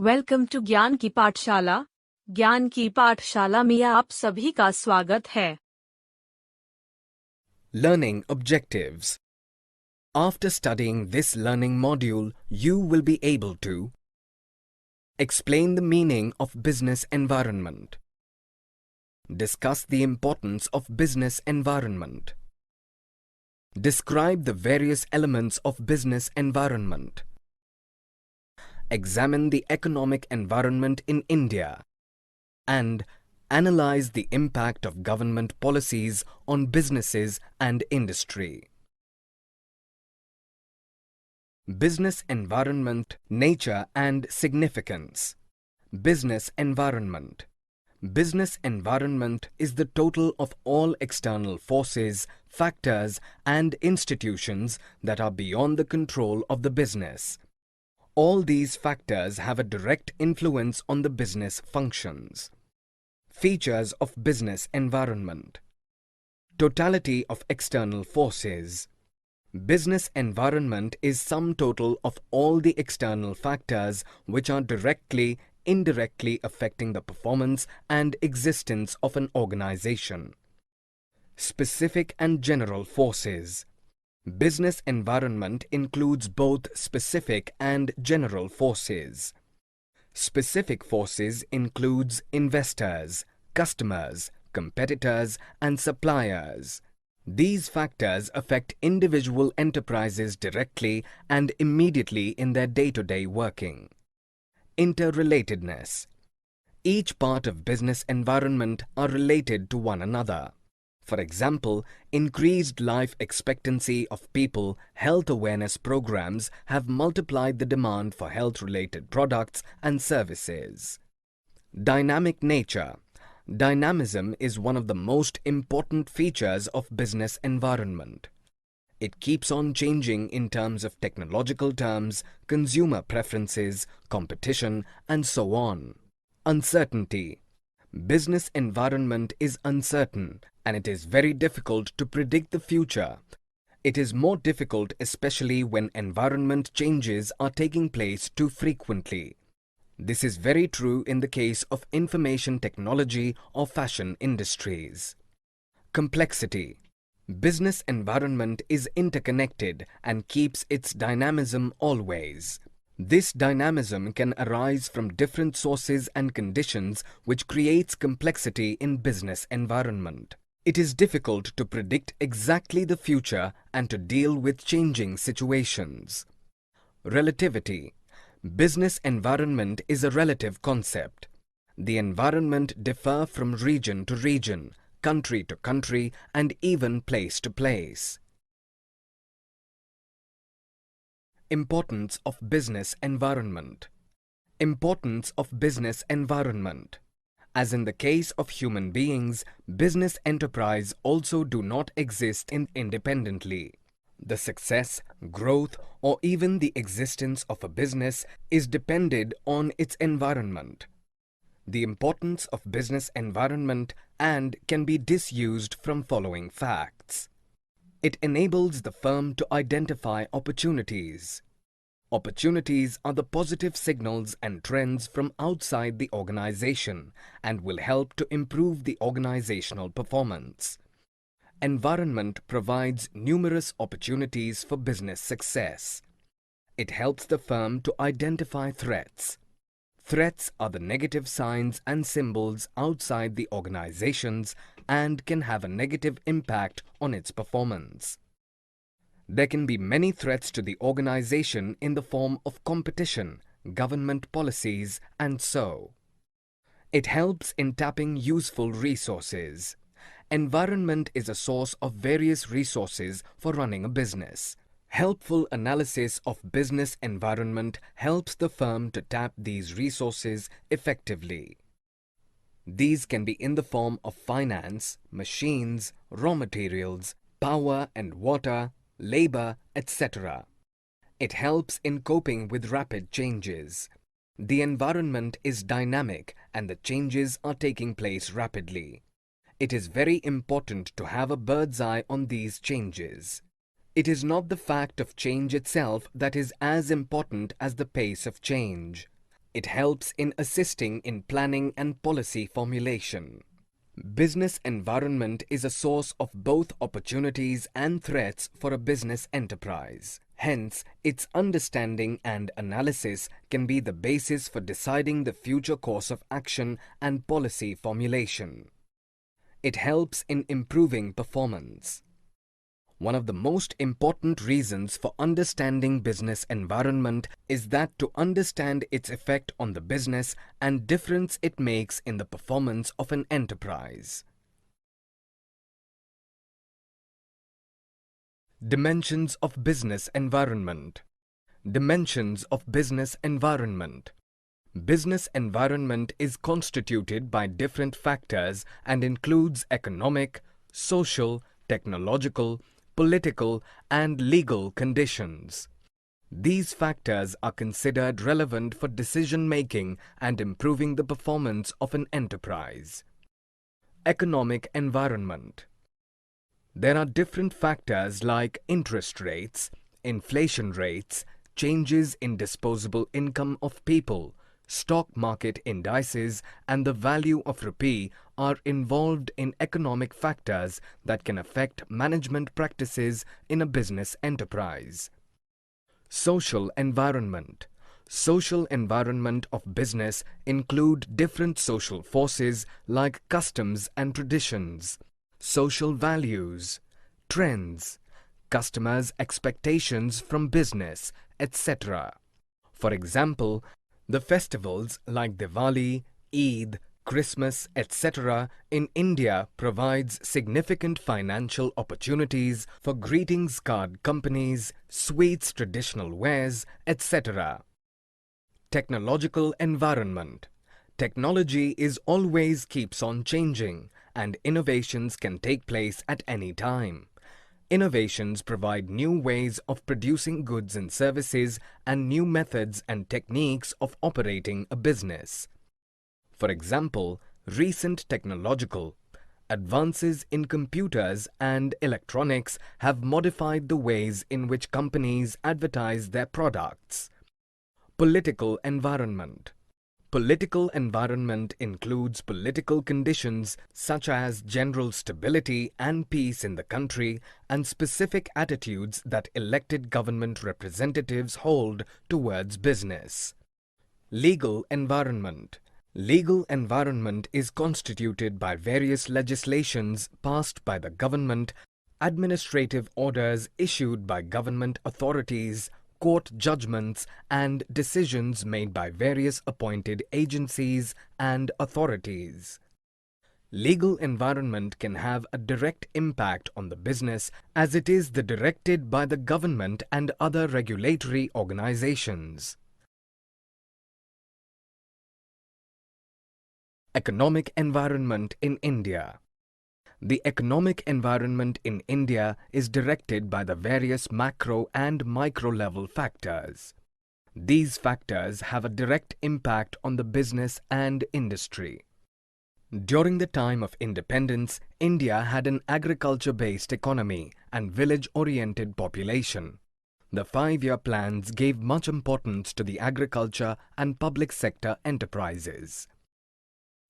Welcome to ज्ञान की पाठशाला। ज्ञान की पाठशाला में आप सभी का स्वागत है। Learning objectives. After studying this learning module, you will be able to explain the meaning of business environment, discuss the importance of business environment, describe the various elements of business environment, examine the economic environment in India, and analyze the impact of government policies on businesses and industry. Business environment, nature and significance. Business environment. Business environment is the total of all external forces, factors and institutions that are beyond the control of the business. All these factors have a direct influence on the business functions. Features of business environment. Totality of external forces. Business environment is sum total of all the external factors which are directly, indirectly affecting the performance and existence of an organization. Specific and general forces. Business environment includes both specific and general forces. Specific forces includes investors, customers, competitors and suppliers. These factors affect individual enterprises directly and immediately in their day-to-day working. Interrelatedness. Each part of business environment are related to one another. For example, increased life expectancy of people, health awareness programs have multiplied the demand for health-related products and services. Dynamic nature. Dynamism is one of the most important features of business environment. It keeps on changing in terms of technological terms, consumer preferences, competition, and so on. Uncertainty. Business environment is uncertain and it is very difficult to predict the future. It is more difficult especially when environment changes are taking place too frequently. This is very true in the case of information technology or fashion industries. Complexity. Business environment is interconnected and keeps its dynamism always. This dynamism can arise from different sources and conditions which creates complexity in business environment. It is difficult to predict exactly the future and to deal with changing situations. Relativity. Business environment is a relative concept. The environment differ from region to region, country to country, and even place to place. Importance of business environment. Importance of business environment. As in the case of human beings, business enterprise also do not exist independently. The success, growth, or even the existence of a business is dependent on its environment. The importance of business environment and can be disused from following facts. It enables the firm to identify opportunities. Opportunities are the positive signals and trends from outside the organization and will help to improve the organizational performance. Environment provides numerous opportunities for business success. It helps the firm to identify threats. Threats are the negative signs and symbols outside the organizations and can have a negative impact on its performance. There can be many threats to the organization in the form of competition, government policies, and so. It helps in tapping useful resources. Environment is a source of various resources for running a business. Helpful analysis of business environment helps the firm to tap these resources effectively. These can be in the form of finance, machines, raw materials, power and water, labor, etc. It helps in coping with rapid changes. The environment is dynamic and the changes are taking place rapidly. It is very important to have a bird's eye on these changes. It is not the fact of change itself that is as important as the pace of change. It helps in assisting in planning and policy formulation. Business environment is a source of both opportunities and threats for a business enterprise. Hence, its understanding and analysis can be the basis for deciding the future course of action and policy formulation. It helps in improving performance. One of the most important reasons for understanding business environment is that to understand its effect on the business and difference it makes in the performance of an enterprise. Dimensions of business environment. Dimensions of business environment. Business environment is constituted by different factors and includes economic, social, technological, political, and legal conditions. These factors are considered relevant for decision-making and improving the performance of an enterprise. Economic environment. There are different factors like interest rates, inflation rates, changes in disposable income of people, stock market indices, and the value of rupee are involved in economic factors that can affect management practices in a business enterprise. Social environment. Social environment of business include different social forces like customs and traditions, social values, trends, customers' expectations from business, etc. For example, the festivals like Diwali, Eid, Christmas, etc. in India provides significant financial opportunities for greetings card companies, sweets, traditional wares, etc. Technological environment. Technology is always keeps on changing and innovations can take place at any time. Innovations provide new ways of producing goods and services and new methods and techniques of operating a business. For example, recent technological advances in computers and electronics have modified the ways in which companies advertise their products. Political environment. Political environment includes political conditions such as general stability and peace in the country and specific attitudes that elected government representatives hold towards business. Legal environment. Legal environment is constituted by various legislations passed by the government, administrative orders issued by government authorities, court judgments and decisions made by various appointed agencies and authorities. Legal environment can have a direct impact on the business as it is directed by the government and other regulatory organizations. Economic environment in India. The economic environment in India is directed by the various macro and micro level factors. These factors have a direct impact on the business and industry. During the time of independence, India had an agriculture-based economy and village-oriented population. The 5-year plans gave much importance to the agriculture and public sector enterprises.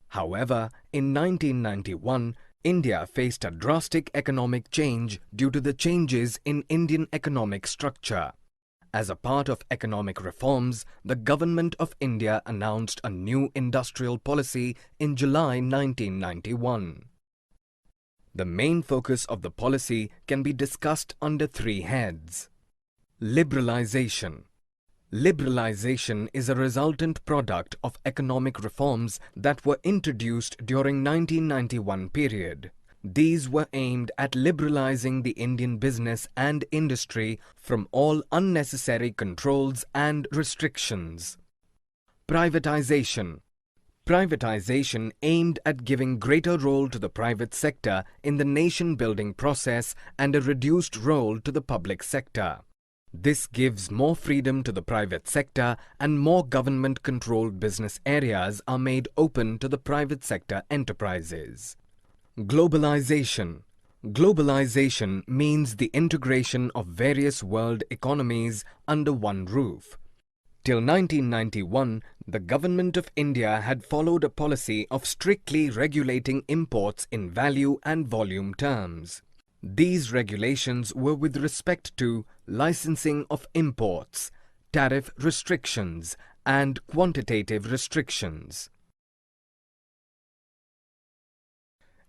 However, in 1991, India faced a drastic economic change due to the changes in Indian economic structure. As a part of economic reforms, the Government of India announced a new industrial policy in July 1991. The main focus of the policy can be discussed under 3 heads. Liberalization. Liberalization is a resultant product of economic reforms that were introduced during 1991 period. These were aimed at liberalizing the Indian business and industry from all unnecessary controls and restrictions. Privatization. Privatization aimed at giving greater role to the private sector in the nation-building process and a reduced role to the public sector. This gives more freedom to the private sector and more government-controlled business areas are made open to the private sector enterprises. Globalization. Globalization means the integration of various world economies under one roof. Till 1991, the Government of India had followed a policy of strictly regulating imports in value and volume terms. These regulations were with respect to licensing of imports, tariff restrictions, and quantitative restrictions.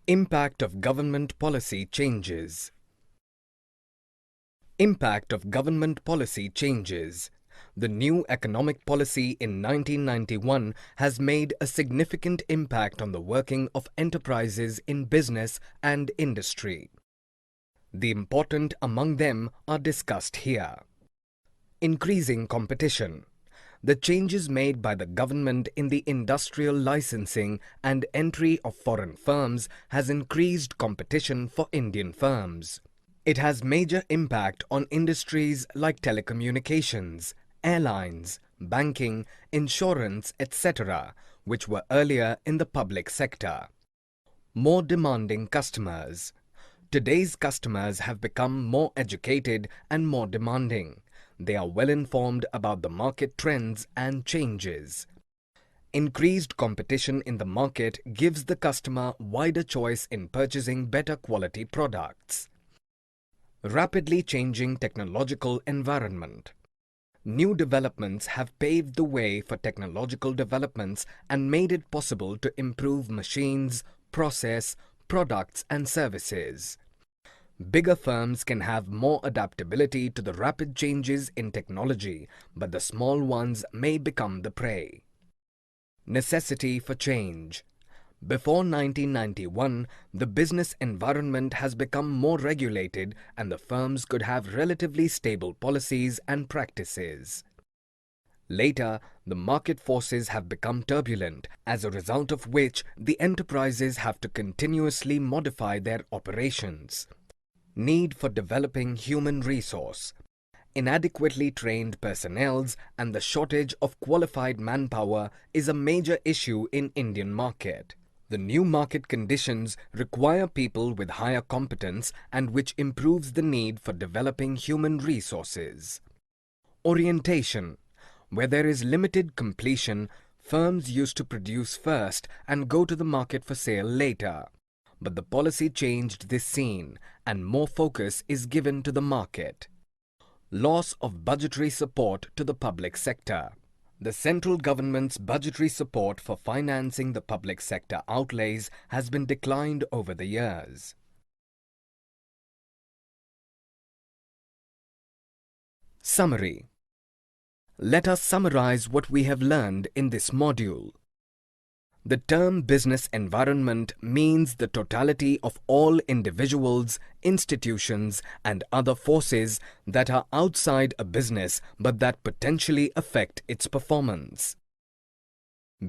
Impact of government policy changes. Impact of government policy changes. The new economic policy in 1991 has made a significant impact on the working of enterprises in business and industry. The important among them are discussed here. Increasing competition. The changes made by the government in the industrial licensing and entry of foreign firms has increased competition for Indian firms. It has major impact on industries like telecommunications, airlines, banking, insurance, etc., which were earlier in the public sector. More demanding customers. Today's customers have become more educated and more demanding. They are well informed about the market trends and changes. Increased competition in the market gives the customer wider choice in purchasing better quality products. Rapidly changing technological environment. New developments have paved the way for technological developments and made it possible to improve machines, process, products and services. Bigger firms can have more adaptability to the rapid changes in technology, but the small ones may become the prey. Necessity for change. Before 1991, the business environment has become more regulated and the firms could have relatively stable policies and practices. Later, the market forces have become turbulent, as a result of which the enterprises have to continuously modify their operations. Need for developing human resource. Inadequately trained personnel and the shortage of qualified manpower is a major issue in Indian market. The new market conditions require people with higher competence and which improves the need for developing human resources. Orientation. Where there is limited completion, firms used to produce first and go to the market for sale later. But the policy changed this scene and more focus is given to the market. Loss of budgetary support to the public sector. The central government's budgetary support for financing the public sector outlays has been declined over the years. Summary. Let us summarize what we have learned in this module. The term business environment means the totality of all individuals, institutions, and other forces that are outside a business but that potentially affect its performance.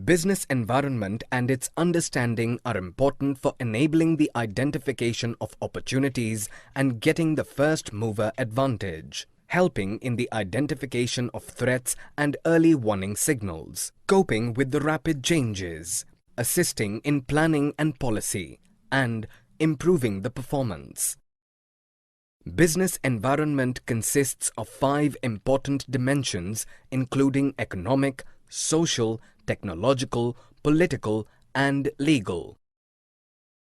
Business environment and its understanding are important for enabling the identification of opportunities and getting the first mover advantage, helping in the identification of threats and early warning signals, coping with the rapid changes, assisting in planning and policy, and improving the performance. Business environment consists of 5 important dimensions including economic, social, technological, political, and legal.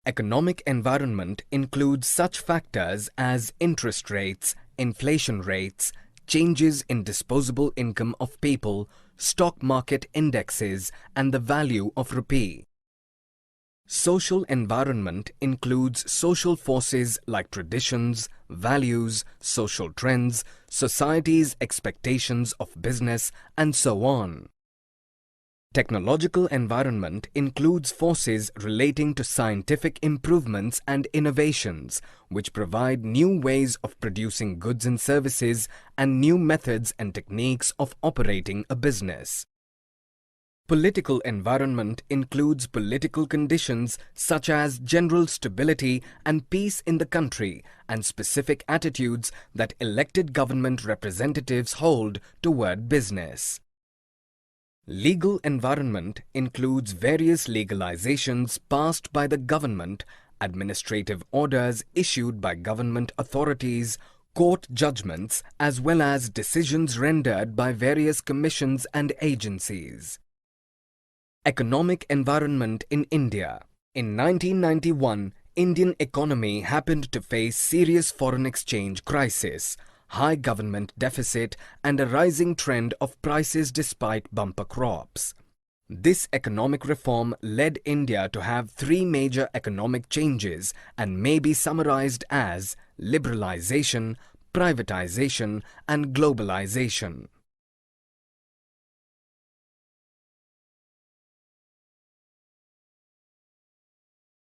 Economic environment includes such factors as interest rates, inflation rates, changes in disposable income of people, stock market indexes, and the value of rupee. Social environment includes social forces like traditions, values, social trends, society's expectations of business, and so on. Technological environment includes forces relating to scientific improvements and innovations, which provide new ways of producing goods and services and new methods and techniques of operating a business. Political environment includes political conditions such as general stability and peace in the country and specific attitudes that elected government representatives hold toward business. Legal environment includes various legalizations passed by the government, administrative orders issued by government authorities, court judgments as well as decisions rendered by various commissions and agencies. Economic environment in India. In 1991, Indian economy happened to face serious foreign exchange crisis, high government deficit and a rising trend of prices despite bumper crops. This economic reform led India to have three major economic changes and may be summarized as liberalization, privatization and globalization.